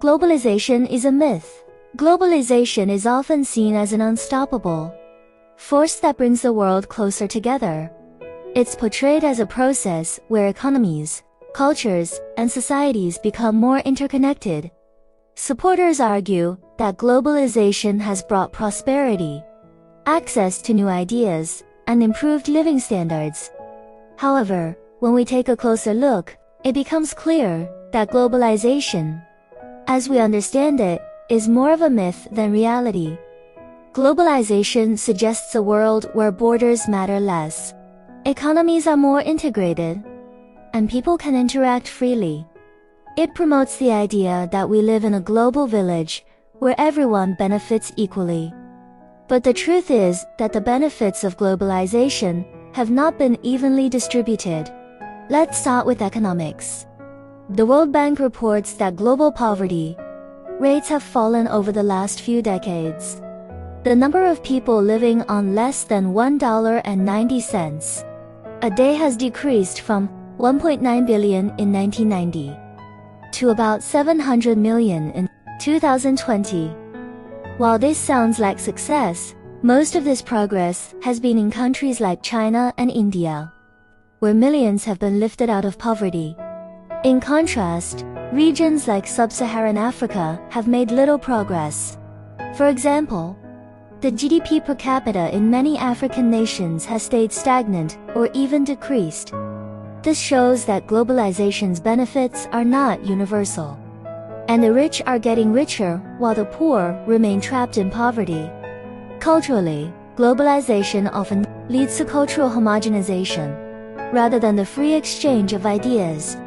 Globalization is a myth. Globalization is often seen as an unstoppable force that brings the world closer together. It's portrayed as a process where economies, cultures, and societies become more interconnected. Supporters argue that globalization has brought prosperity, access to new ideas, and improved living standards. However, when we take a closer look, it becomes clear that globalization, as we understand it, is more of a myth than reality. Globalization suggests a world where borders matter less, economies are more integrated, and people can interact freely. It promotes the idea that we live in a global village where everyone benefits equally. But the truth is that the benefits of globalization have not been evenly distributed. Let's start with economics. The World Bank reports that global poverty rates have fallen over the last few decades. The number of people living on less than $1.90 a day has decreased from 1.9 billion in 1990 to about 700 million in 2020. While this sounds like success, most of this progress has been in countries like China and India, where millions have been lifted out of poverty. In contrast, regions like sub-Saharan Africa have made little progress. For example, the GDP per capita in many African nations has stayed stagnant or even decreased. This shows that globalization's benefits are not universal, and the rich are getting richer while the poor remain trapped in poverty. Culturally, globalization often leads to cultural homogenization, rather than the free exchange of ideas.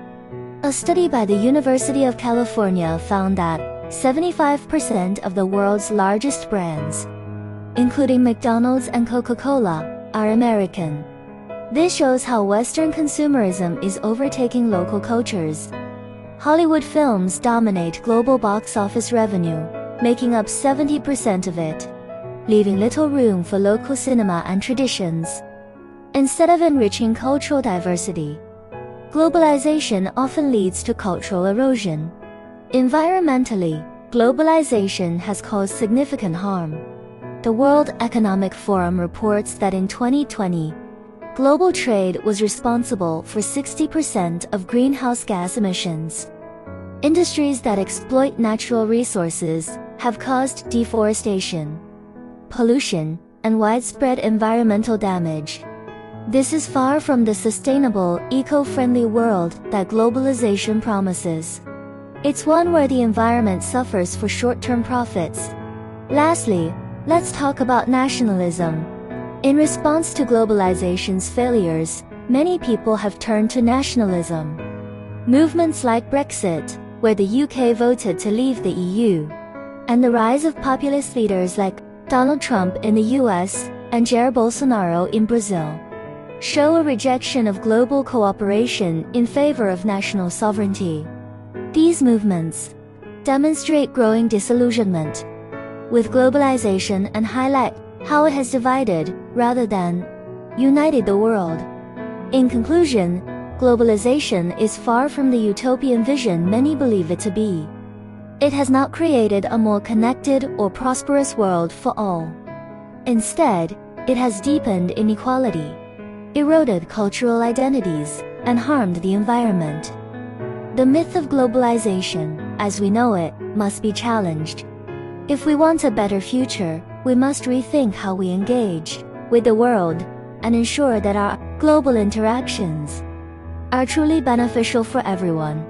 A study by the University of California found that 75% of the world's largest brands, including McDonald's and Coca-Cola, are American. This shows how Western consumerism is overtaking local cultures. Hollywood films dominate global box office revenue, making up 70% of it, leaving little room for local cinema and traditions. Instead of enriching cultural diversity, globalization often leads to cultural erosion. Environmentally, globalization has caused significant harm. The World Economic Forum reports that in 2020, global trade was responsible for 60% of greenhouse gas emissions. Industries that exploit natural resources have caused deforestation, pollution, and widespread environmental damage. This is far from the sustainable, eco-friendly world that globalization promises. It's one where the environment suffers for short-term profits. Lastly, let's talk about nationalism. In response to globalization's failures, many people have turned to nationalism. Movements like Brexit, where the UK voted to leave the EU, and the rise of populist leaders like Donald Trump in the US and Jair Bolsonaro in Brazil, show a rejection of global cooperation in favor of national sovereignty. These movements demonstrate growing disillusionment with globalization and highlight how it has divided, rather than united the world. In conclusion, globalization is far from the utopian vision many believe it to be. It has not created a more connected or prosperous world for all. Instead, it has deepened inequality, eroded cultural identities, and harmed the environment. The myth of globalization, as we know it, must be challenged. If we want a better future, we must rethink how we engage with the world and ensure that our global interactions are truly beneficial for everyone.